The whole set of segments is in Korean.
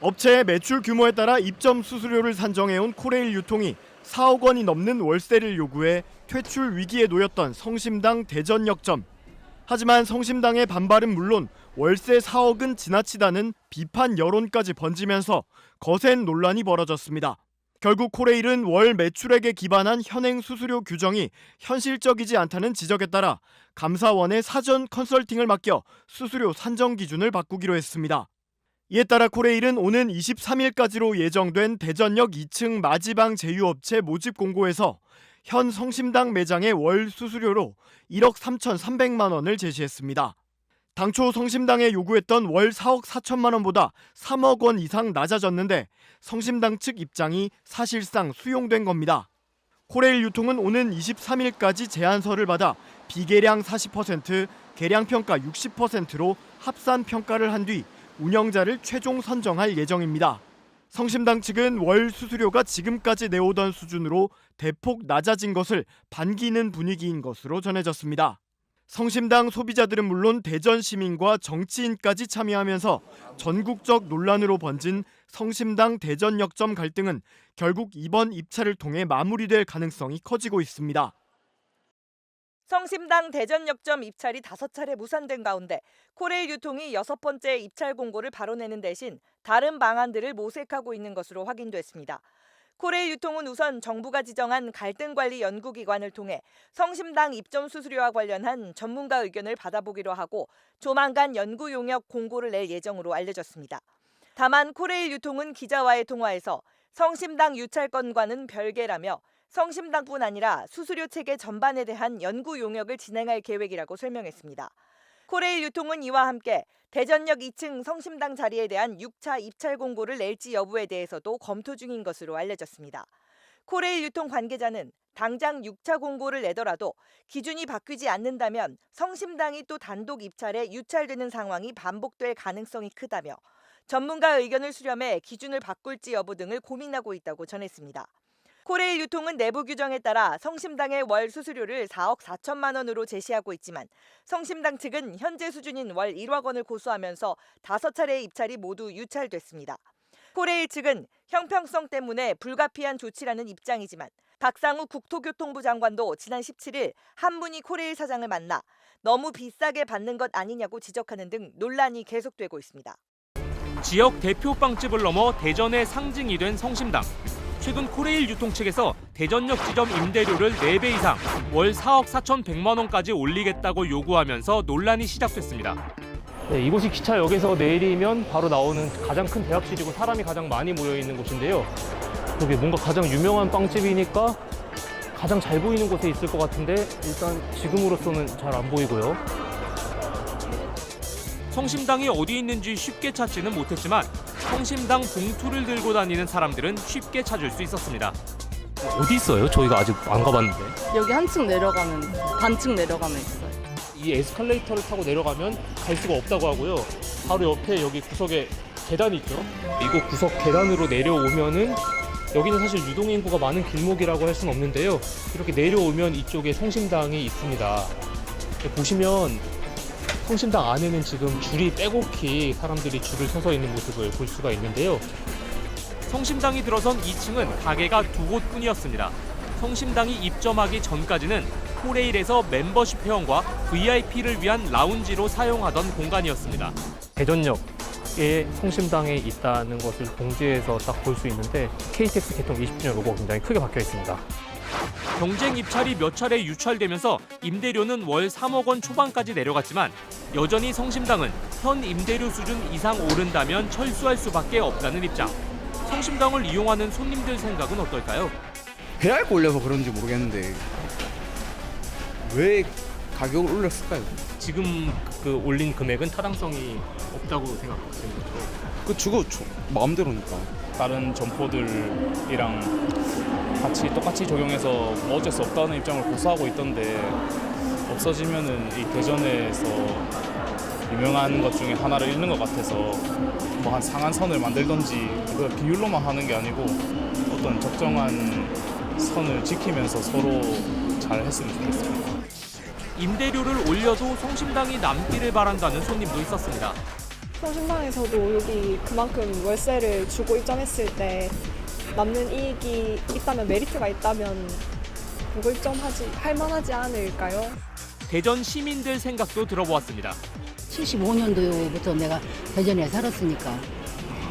업체의 매출 규모에 따라 입점 수수료를 산정해온 코레일 유통이 4억 원이 넘는 월세를 요구해 퇴출 위기에 놓였던 성심당 대전역점. 하지만 성심당의 반발은 물론 월세 4억은 지나치다는 비판 여론까지 번지면서 거센 논란이 벌어졌습니다. 결국 코레일은 월 매출액에 기반한 현행 수수료 규정이 현실적이지 않다는 지적에 따라 감사원에 사전 컨설팅을 맡겨 수수료 산정 기준을 바꾸기로 했습니다. 이에 따라 코레일은 오는 23일까지로 예정된 대전역 2층 마지방 제휴업체 모집 공고에서 현 성심당 매장의 월 수수료로 1억 3,300만 원을 제시했습니다. 당초 성심당에 요구했던 월 4억 4천만 원보다 3억 원 이상 낮아졌는데 성심당 측 입장이 사실상 수용된 겁니다. 코레일 유통은 오는 23일까지 제안서를 받아 비계량 40%, 계량평가 60%로 합산 평가를 한 뒤 운영자를 최종 선정할 예정입니다. 성심당 측은 월 수수료가 지금까지 내오던 수준으로 대폭 낮아진 것을 반기는 분위기인 것으로 전해졌습니다. 성심당 소비자들은 물론 대전 시민과 정치인까지 참여하면서 전국적 논란으로 번진 성심당 대전역점 갈등은 결국 이번 입찰을 통해 마무리될 가능성이 커지고 있습니다. 성심당 대전역점 입찰이 5차례 무산된 가운데 코레일 유통이 6번째 입찰 공고를 바로 내는 대신 다른 방안들을 모색하고 있는 것으로 확인됐습니다. 코레일 유통은 우선 정부가 지정한 갈등관리 연구기관을 통해 성심당 입점 수수료와 관련한 전문가 의견을 받아보기로 하고 조만간 연구 용역 공고를 낼 예정으로 알려졌습니다. 다만 코레일 유통은 기자와의 통화에서 성심당 유찰건과는 별개라며 성심당뿐 아니라 수수료 체계 전반에 대한 연구 용역을 진행할 계획이라고 설명했습니다. 코레일 유통은 이와 함께 대전역 2층 성심당 자리에 대한 6차 입찰 공고를 낼지 여부에 대해서도 검토 중인 것으로 알려졌습니다. 코레일 유통 관계자는 당장 6차 공고를 내더라도 기준이 바뀌지 않는다면 성심당이 또 단독 입찰에 유찰되는 상황이 반복될 가능성이 크다며 전문가 의견을 수렴해 기준을 바꿀지 여부 등을 고민하고 있다고 전했습니다. 코레일 유통은 내부 규정에 따라 성심당의 월 수수료를 4억 4천만 원으로 제시하고 있지만 성심당 측은 현재 수준인 월 1억 원을 고수하면서 5차례의 입찰이 모두 유찰됐습니다. 코레일 측은 형평성 때문에 불가피한 조치라는 입장이지만 박상우 국토교통부 장관도 지난 17일 한문희 코레일 사장을 만나 너무 비싸게 받는 것 아니냐고 지적하는 등 논란이 계속되고 있습니다. 지역 대표 빵집을 넘어 대전의 상징이 된 성심당. 최근 코레일 유통 측에서 대전역 지점 임대료를 4배 이상 월 4억 4,100만 원까지 올리겠다고 요구하면서 논란이 시작됐습니다. 네, 이곳이 기차역에서 내리면 바로 나오는 가장 큰 대합실이고 사람이 가장 많이 모여있는 곳인데요. 여기 뭔가 가장 유명한 빵집이니까 가장 잘 보이는 곳에 있을 것 같은데 일단 지금으로서는 잘 안 보이고요. 성심당이 어디 있는지 쉽게 찾지는 못했지만 성심당 봉투를 들고 다니는 사람들은 쉽게 찾을 수 있었습니다. 어디 있어요? 저희가 아직 안 가봤는데. 여기 한층 내려가면, 반층 내려가면 있어요. 이 에스컬레이터를 타고 내려가면 갈 수가 없다고 하고요. 바로 옆에 여기 구석에 계단이 있죠. 이곳 구석 계단으로 내려오면은 여기는 사실 유동인구가 많은 길목이라고 할 수는 없는데요. 이렇게 내려오면 이쪽에 성심당이 있습니다. 보시면 성심당 안에는 지금 줄이 빼곡히 사람들이 줄을 서서 있는 모습을 볼 수가 있는데요. 성심당이 들어선 2층은 가게가 2곳뿐이었습니다. 성심당이 입점하기 전까지는 코레일에서 멤버십 회원과 VIP를 위한 라운지로 사용하던 공간이었습니다. 대전역에 성심당에 있다는 것을 공지에서 딱 볼 수 있는데 KTX 개통 20주년 로고가 굉장히 크게 박혀 있습니다. 경쟁 입찰이 몇 차례 유찰되면서 임대료는 월 3억 원 초반까지 내려갔지만 여전히 성심당은 현 임대료 수준 이상 오른다면 철수할 수밖에 없다는 입장. 성심당을 이용하는 손님들 생각은 어떨까요? 배알 올려서 그런지 모르겠는데 왜 가격을 올렸을까요? 지금 그 올린 금액은 타당성이 없다고 생각하시는 거죠? 그 주고 마음대로니까. 다른 점포들이랑 똑같이 적용해서 뭐 어쩔 수 없다는 입장을 고수하고 있던데 없어지면은 이 대전에서 유명한 것 중에 하나를 잃는 것 같아서 뭐 한 상한선을 만들던지 그 비율로만 하는 게 아니고 어떤 적정한 선을 지키면서 서로 잘 했으면 좋겠습니다. 임대료를 올려도 성심당이 남기를 바란다는 손님도 있었습니다. 성심당에서도 여기 그만큼 월세를 주고 입점했을 때 남는 이익이 있다면, 메리트가 있다면 그거 입점할 만하지 않을까요? 대전 시민들 생각도 들어보았습니다. 75년도부터 내가 대전에 살았으니까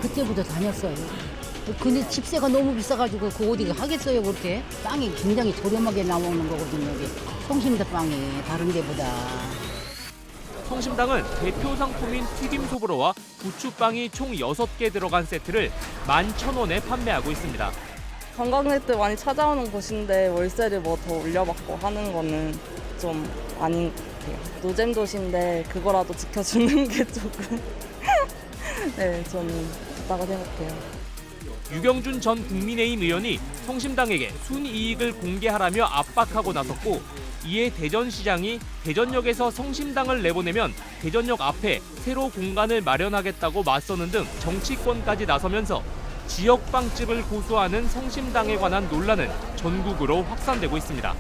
그때부터 다녔어요. 근데 집세가 너무 비싸가지고 그 어디 하겠어요 그렇게? 빵이 굉장히 저렴하게 나오는 거거든요. 여기 성심당 빵이 다른 데보다. 성심당은 대표 상품인 튀김 소보로와 부추빵이 총 6개 들어간 세트를 11,000원에 판매하고 있습니다. 관광객들 많이 찾아오는 곳인데 월세를 뭐 더 올려받고 하는 거는 좀 아닌 것 같아요. 노잼 도시인데 그거라도 지켜주는 게 조금 네, 저는 좋다고 생각해요. 유경준 전 국민의힘 의원이 성심당에게 순이익을 공개하라며 압박하고 나섰고, 이에 대전시장이 대전역에서 성심당을 내보내면 대전역 앞에 새로 공간을 마련하겠다고 맞서는 등 정치권까지 나서면서 지역 빵집을 고수하는 성심당에 관한 논란은 전국으로 확산되고 있습니다.